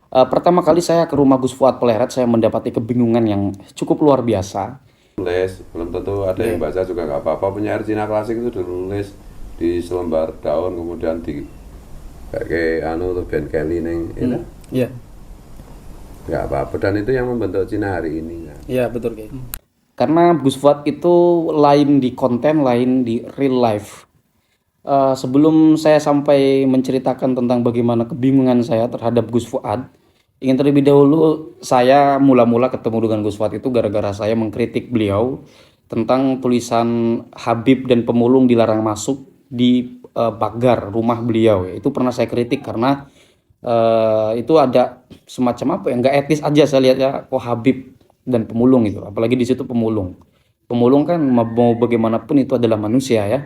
Pertama kali saya ke rumah Gus Fuad Pleret, saya mendapati kebingungan yang cukup luar biasa. Nulis belum tentu ada yang Iya. baca juga nggak apa-apa. Penyair Cina klasik itu ditulis di selembar daun kemudian di kayak anu tuh Ben Kelly neng itu Iya, nggak apa-apa, dan itu yang membentuk Cina hari ini kan. iya betul kayak. Karena Gus Fuad itu lain di konten, lain di real life. Sebelum saya sampai menceritakan tentang bagaimana kebingungan saya terhadap Gus Fuad, ingin terlebih dahulu saya mula-mula ketemu dengan Gus Fuad itu gara-gara saya mengkritik beliau tentang tulisan Habib dan pemulung dilarang masuk di pagar rumah beliau. Ya. Itu pernah saya kritik karena itu ada semacam apa ya, nggak etis aja saya lihat ya, kok Habib dan pemulung itu, apalagi di situ pemulung. Pemulung kan mau bagaimanapun itu adalah manusia ya,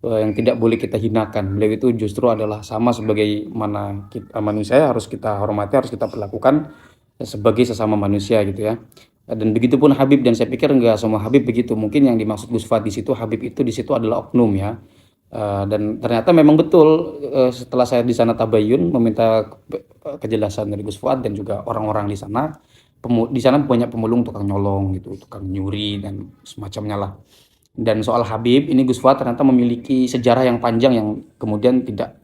yang tidak boleh kita hinakan. Beliau itu justru adalah sama sebagaimana kita, manusia harus kita hormati, harus kita perlakukan sebagai sesama manusia gitu ya. Dan begitupun Habib, dan saya pikir enggak semua Habib begitu. Mungkin yang dimaksud Gus Fat di situ Habib itu di situ adalah oknum ya. Dan ternyata memang betul, setelah saya di sana tabayun meminta kejelasan dari Gus Fuad dan juga orang-orang di sana, di sana banyak pemulung tukang nyolong gitu, tukang nyuri dan semacamnya lah. Dan soal Habib ini Gus Fuad ternyata memiliki sejarah yang panjang yang kemudian tidak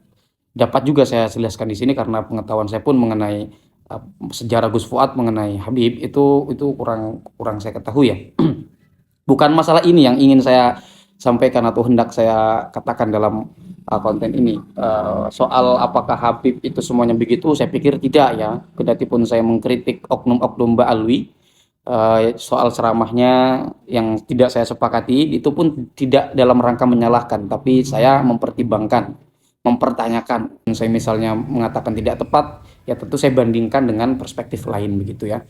dapat juga saya jelaskan di sini karena pengetahuan saya pun mengenai sejarah Gus Fuad mengenai Habib itu kurang kurang saya ketahui ya. Bukan masalah ini yang ingin saya sampaikan atau hendak saya katakan dalam konten ini. Soal apakah Habib itu semuanya begitu, saya pikir tidak ya. Kendati pun saya mengkritik oknum-oknum Mbak Alwi, soal ceramahnya yang tidak saya sepakati, itu pun tidak dalam rangka menyalahkan, tapi saya mempertimbangkan, mempertanyakan. Saya misalnya mengatakan tidak tepat, ya tentu saya bandingkan dengan perspektif lain begitu ya.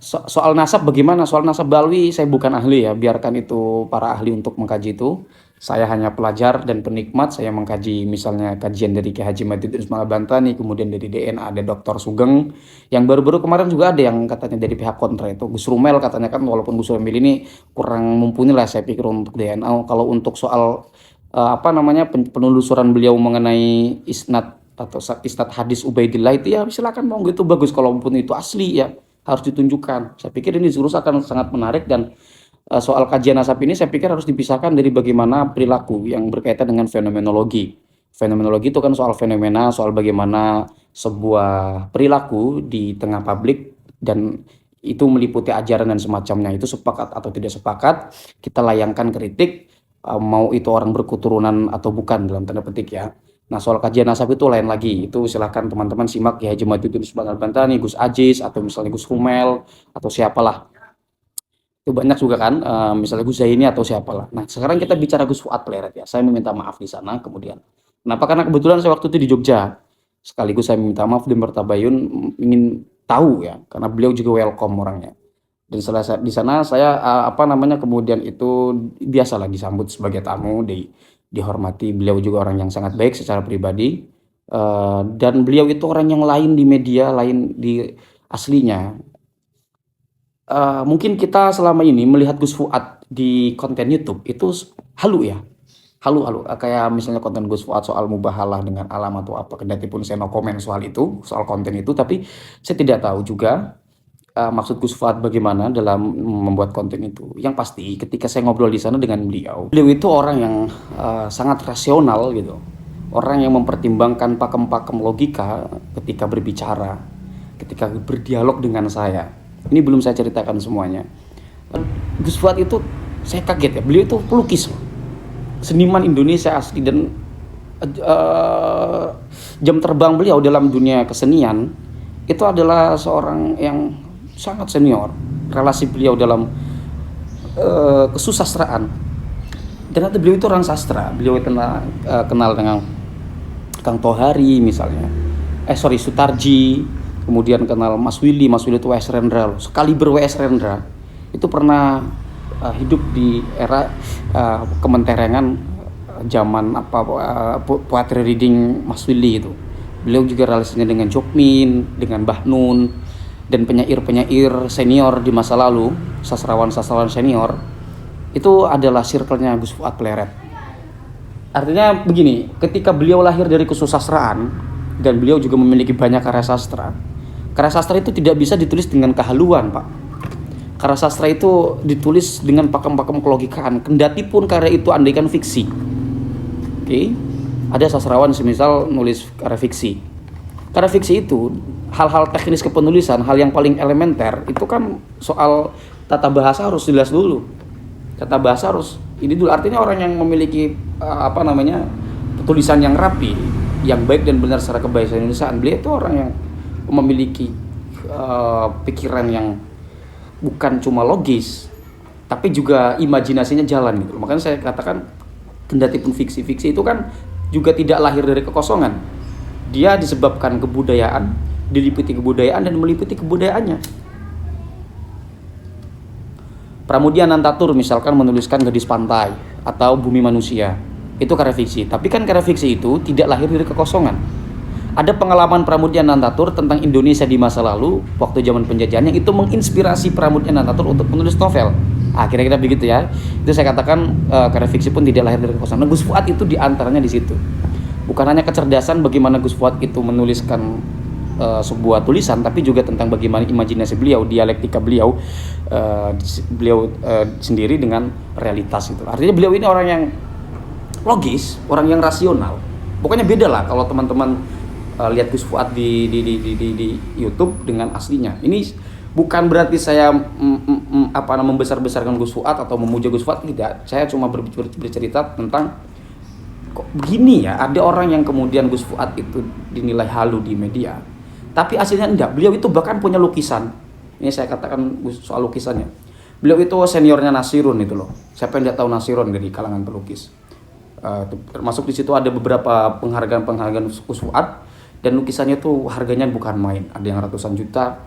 Soal nasab bagaimana? Soal nasab Balwi saya bukan ahli ya, biarkan itu para ahli untuk mengkaji itu. Saya hanya pelajar dan penikmat, saya mengkaji misalnya kajian dari Ki Haji Maiduddin Ismail Bantani, kemudian dari DNA ada Dr. Sugeng, yang baru-baru kemarin juga ada yang katanya dari pihak kontra itu Gus Rumel katanya kan, walaupun Gus Rumel ini kurang mumpuni lah saya pikir untuk DNA. Kalau untuk soal apa namanya penelusuran beliau mengenai isnad atau isnad hadis Ubaidillah itu ya silakan mau gitu bagus, kalaupun itu asli ya harus ditunjukkan. Saya pikir ini jurus akan sangat menarik, dan soal kajian nasab ini saya pikir harus dipisahkan dari bagaimana perilaku yang berkaitan dengan fenomenologi. Fenomenologi itu kan soal fenomena, soal bagaimana sebuah perilaku di tengah publik, dan itu meliputi ajaran dan semacamnya. Itu sepakat atau tidak sepakat, kita layangkan kritik, mau itu orang berketurunan atau bukan dalam tanda petik ya. Nah, soal kajian nasab itu lain lagi. Itu silahkan teman-teman simak ya Haji Maiduddin Ismail Bantani, Gus Aziz, atau misalnya Gus Rumel, atau siapalah. Itu banyak juga kan, misalnya Gus Zaini atau siapalah. Nah, sekarang kita bicara Gus Fuad Pleret ya. Saya meminta maaf di sana kemudian. Kenapa? Karena kebetulan saya waktu itu di Jogja. Sekaligus saya minta maaf dan bertabayun ingin tahu ya, karena beliau juga welcome orangnya. Dan setelah di sana saya apa namanya kemudian itu biasalah disambut sebagai tamu, dihormati. Beliau juga orang yang sangat baik secara pribadi, dan beliau itu orang yang lain di media, lain di aslinya. Mungkin kita selama ini melihat Gus Fuad di konten YouTube itu halu ya, halu-halu. Kayak misalnya konten Gus Fuad soal mubahalah dengan alam atau apa, kendati pun saya no komen soal itu, soal konten itu, tapi saya tidak tahu juga maksud Gus Fuad bagaimana dalam membuat konten itu. Yang pasti ketika saya ngobrol di sana dengan beliau, beliau itu orang yang sangat rasional gitu. Orang yang mempertimbangkan pakem-pakem logika ketika berbicara, ketika berdialog dengan saya. Ini belum saya ceritakan semuanya. Gus Fuad itu saya kaget ya, beliau itu pelukis, seniman Indonesia asli, dan jam terbang beliau dalam dunia kesenian itu adalah seorang yang sangat senior. Relasi beliau dalam kesusastraan, ternyata beliau itu orang sastra. Beliau kenal dengan Kang Tohari misalnya, Sutarji, kemudian kenal Mas Willy. Mas Willy itu WS Rendra, sekali ber-WS Rendra itu pernah hidup di era kementerengan, zaman apa poetry reading Mas Willy itu. Beliau juga relasinya dengan Jokmin, dengan Mbah Nun, dan penyair-penyair senior di masa lalu, sastrawan-sastrawan senior, itu adalah circle-nya Gus Fuad Pleret. Artinya begini, ketika beliau lahir dari kesusastraan, dan beliau juga memiliki banyak karya sastra. Karya sastra itu tidak bisa ditulis dengan kehaluan, Pak. Karya sastra itu ditulis dengan pakem-pakem kelogikaan, kendati pun karya itu andaikan fiksi. Oke. Ada sastrawan semisal nulis karya fiksi. Karya fiksi itu hal-hal teknis kepenulisan, hal yang paling elementer itu kan soal tata bahasa harus jelas dulu. Tata bahasa harus ini dulu, artinya orang yang memiliki tulisan yang rapi, yang baik dan benar secara kebahasa Indonesiaan. Beliau itu orang yang memiliki pikiran yang bukan cuma logis, tapi juga imajinasinya jalan gitu. Makanya saya katakan kendati pun fiksi itu kan juga tidak lahir dari kekosongan. Dia disebabkan kebudayaan, diliputi kebudayaan dan meliputi kebudayaannya. Pramudia Anantatur misalkan menuliskan Gadis Pantai atau Bumi Manusia. Itu karya fiksi. Tapi kan karya fiksi itu tidak lahir dari kekosongan. Ada pengalaman Pramudia Anantatur tentang Indonesia di masa lalu, waktu zaman penjajahan, yang itu menginspirasi Pramudia Anantatur untuk menulis novel. Kira-kira begitu ya. Itu saya katakan karya fiksi pun tidak lahir dari kekosongan. Gus Fuad itu diantaranya di situ. Bukan hanya kecerdasan bagaimana Gus Fuad itu menuliskan sebuah tulisan, tapi juga tentang bagaimana imajinasi beliau, dialektika beliau, sendiri dengan realitas itu. Artinya beliau ini orang yang logis, orang yang rasional. Pokoknya beda lah kalau teman-teman lihat Gus Fuad di YouTube dengan aslinya. Ini bukan berarti saya membesar-besarkan Gus Fuad atau memuja Gus Fuad, tidak. Saya cuma bercerita tentang kok begini ya, ada orang yang kemudian Gus Fuad itu dinilai halu di media, tapi aslinya enggak. Beliau itu bahkan punya lukisan. Ini saya katakan soal lukisannya. Beliau itu seniornya Nasirun itu loh. Siapa yang tidak tahu Nasirun dari kalangan pelukis? Termasuk di situ ada beberapa penghargaan Gus Fuad, dan lukisannya itu harganya bukan main. Ada yang ratusan juta,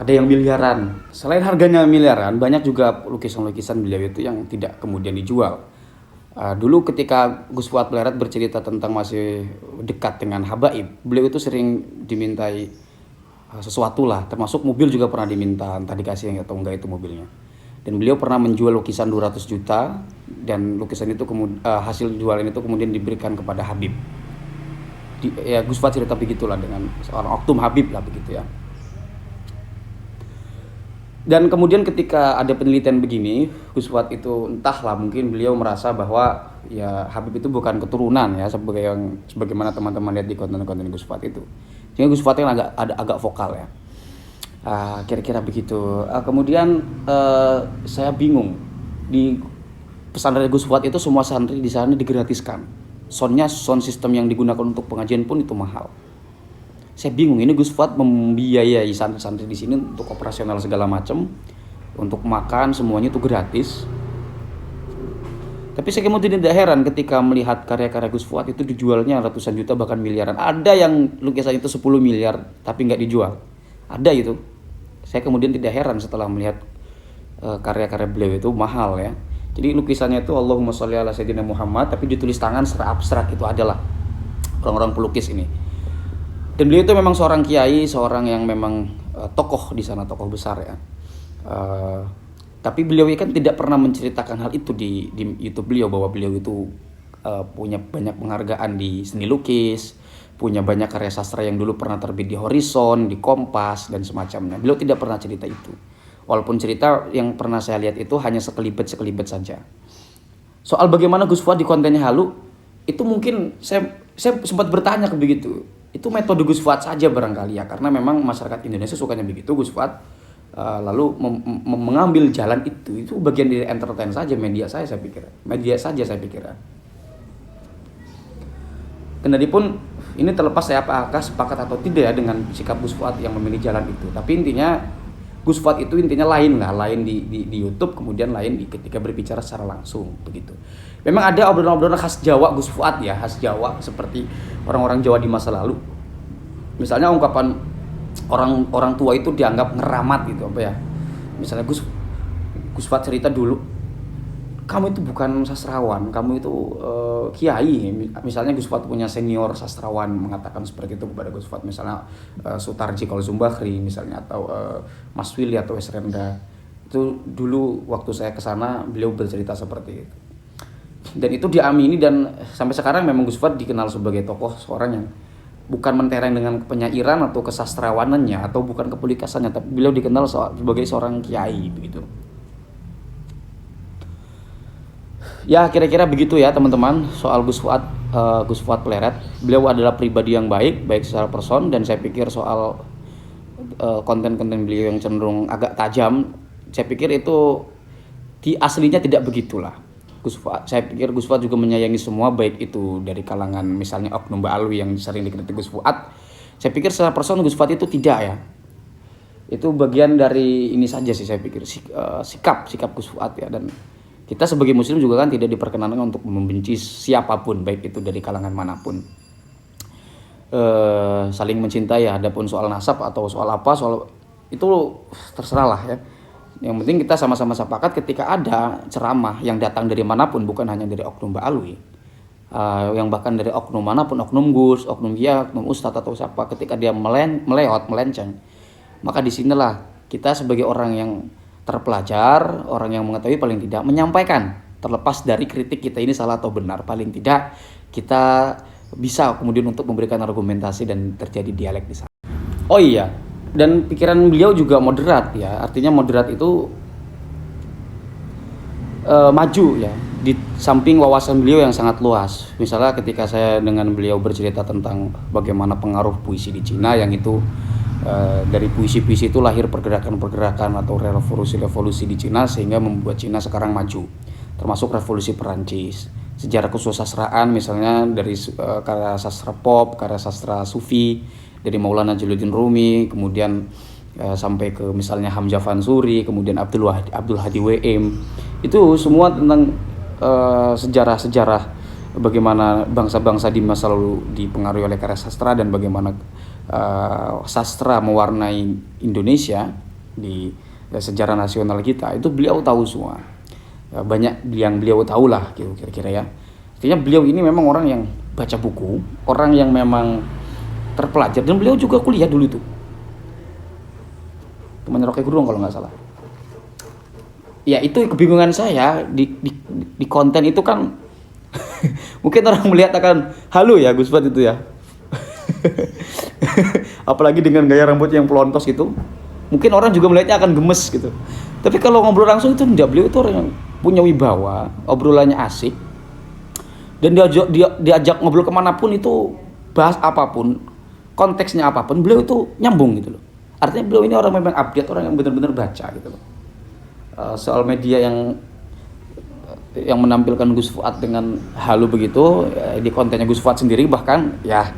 ada yang miliaran. Selain harganya miliaran, banyak juga lukisan-lukisan beliau itu yang tidak kemudian dijual. Dulu ketika Gus Fuad Pleret bercerita tentang masih dekat dengan habaib, beliau itu sering dimintai sesuatu lah, termasuk mobil juga pernah diminta, entah dikasih atau enggak itu mobilnya. Dan beliau pernah menjual lukisan 200 juta, dan lukisan itu hasil jualan itu kemudian diberikan kepada Habib. Gus Fuad cerita begitulah, dengan seorang oknum Habib lah begitu ya. Dan kemudian ketika ada penelitian begini, Gus Fuad itu entahlah, mungkin beliau merasa bahwa ya Habib itu bukan keturunan ya, sebagaimana teman-teman lihat di konten-konten Gus Fuad itu. Sehingga Gus Fuad yang agak vokal ya. Kira-kira begitu. Kemudian saya bingung, di pesantren Gus Fuad itu semua santri di sana digratiskan. Sound system yang digunakan untuk pengajian pun itu mahal. Saya bingung, ini Gus Fuad membiayai santri-santri di sini untuk operasional segala macam, untuk makan semuanya itu gratis. Tapi saya kemudian tidak heran ketika melihat karya-karya Gus Fuad itu dijualnya ratusan juta bahkan miliaran. Ada yang lukisan itu 10 miliar tapi nggak dijual. Ada itu. Saya kemudian tidak heran setelah melihat karya-karya beliau itu mahal ya. Jadi lukisannya itu Allahumma sholli ala sayyidina Muhammad, tapi ditulis tangan secara abstrak. Itu adalah orang-orang pelukis ini. Dan beliau itu memang seorang kiai, seorang yang memang tokoh di sana, tokoh besar ya. Tapi beliau kan tidak pernah menceritakan hal itu di YouTube beliau, bahwa beliau itu punya banyak penghargaan di seni lukis, punya banyak karya sastra yang dulu pernah terbit di Horizon, di Kompas dan semacamnya. Beliau tidak pernah cerita itu. Walaupun cerita yang pernah saya lihat itu hanya sekelibet saja. Soal bagaimana Gus Fuad di kontennya halu, itu mungkin saya sempat bertanya begitu. Itu metode Gus Fuad saja barangkali ya, karena memang masyarakat Indonesia sukanya begitu. Gus Fuad lalu mengambil jalan itu bagian dari entertain saja, media saja saya pikir. Kendati pun ini terlepas saya apakah sepakat atau tidak ya dengan sikap Gus Fuad yang memilih jalan itu, tapi intinya Gus Fuad itu intinya lain di YouTube, kemudian lain ketika berbicara secara langsung begitu. Memang ada obrolan-obrolan khas Jawa Gus Fuad ya, khas Jawa seperti orang-orang Jawa di masa lalu. Misalnya ungkapan orang tua itu dianggap ngeramat gitu apa ya. Misalnya Gus Fuad cerita dulu, kamu itu bukan sastrawan, kamu itu kiai. Misalnya Gus Fuad punya senior sastrawan mengatakan seperti itu kepada Gus Fuad, misalnya Sutarji Kolzumbahri misalnya, atau Mas Willy atau Esrenda. Itu dulu waktu saya kesana beliau bercerita seperti itu. Dan itu diamini, dan sampai sekarang memang Gus Fuad dikenal sebagai tokoh, seorang yang bukan mentereng dengan penyairan atau kesastrawanannya atau bukan kepublikasannya, tapi beliau dikenal sebagai seorang kiai begitu. Ya kira-kira begitu ya teman-teman soal Gus Fuad Pleret. Beliau adalah pribadi yang baik secara person, dan saya pikir soal konten-konten beliau yang cenderung agak tajam, saya pikir itu di aslinya tidak begitulah. Saya pikir Gus Fuad juga menyayangi semua, baik itu dari kalangan misalnya oknum Ba'alwi yang sering dikritik Gus Fuad. Saya pikir secara person Gus Fuad itu tidak ya. Itu bagian dari ini saja sih, saya pikir sikap Gus Fuad ya. Dan kita sebagai muslim juga kan tidak diperkenankan untuk membenci siapapun, baik itu dari kalangan manapun. Saling mencintai ya. Adapun soal nasab atau soal apa, soal itu terserah lah ya. Yang penting kita sama-sama sepakat ketika ada ceramah yang datang dari manapun, bukan hanya dari oknum Ba'alwi, yang bahkan dari oknum manapun, oknum Gus, oknum Kiai, oknum Ustadz atau siapa, ketika dia melenceng, maka disinilah kita sebagai orang yang terpelajar, orang yang mengetahui paling tidak menyampaikan, terlepas dari kritik kita ini salah atau benar, paling tidak kita bisa kemudian untuk memberikan argumentasi dan terjadi dialek di sana. Oh iya, dan pikiran beliau juga moderat ya, artinya moderat itu maju ya, di samping wawasan beliau yang sangat luas. Misalnya ketika saya dengan beliau bercerita tentang bagaimana pengaruh puisi di Cina, yang itu dari puisi-puisi itu lahir pergerakan-pergerakan atau revolusi-revolusi di Cina sehingga membuat Cina sekarang maju, termasuk revolusi Perancis. Sejarah kesusastraan misalnya dari karya sastra pop, karya sastra sufi dari Maulana Jalaluddin Rumi, kemudian sampai ke misalnya Hamzah Fansuri, kemudian Abdul Hadi WM. Itu semua tentang sejarah-sejarah bagaimana bangsa-bangsa di masa lalu dipengaruhi oleh karya sastra, dan bagaimana sastra mewarnai Indonesia di sejarah nasional kita. Itu beliau tahu semua. Banyak yang beliau tahu lah gitu kira-kira ya. Artinya beliau ini memang orang yang baca buku, orang yang memang terpelajar, dan beliau juga kuliah dulu tuh. Teman Rocky Gerung kalau nggak salah. Ya itu kebingungan saya di konten itu kan mungkin orang melihat akan halu ya Gus Fuad itu ya. Apalagi dengan gaya rambut yang pelontos gitu. Mungkin orang juga melihatnya akan gemes gitu. Tapi kalau ngobrol langsung itu enggak, beliau itu orang yang punya wibawa, obrolannya asik. Dan diajak ngobrol kemanapun itu, bahas apapun, konteksnya apapun, beliau itu nyambung gitu loh. Artinya beliau ini orang memang update, orang yang benar-benar baca gitu loh. Soal media yang menampilkan Gus Fuad dengan halu begitu, di kontennya Gus Fuad sendiri bahkan ya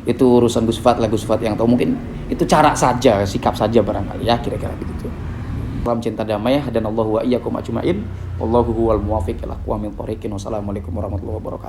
itu urusan Gus Fuad lah, Gus Fuad yang tahu, mungkin itu cara saja, sikap saja barangkali ya, kira-kira begitu. Salam cinta damai, hadanallahu wa iyyakum ajmain, wallahu huwal muwaffiq ila aqwamit thoriqin. Wassalamualaikum warahmatullahi wabarakatuh.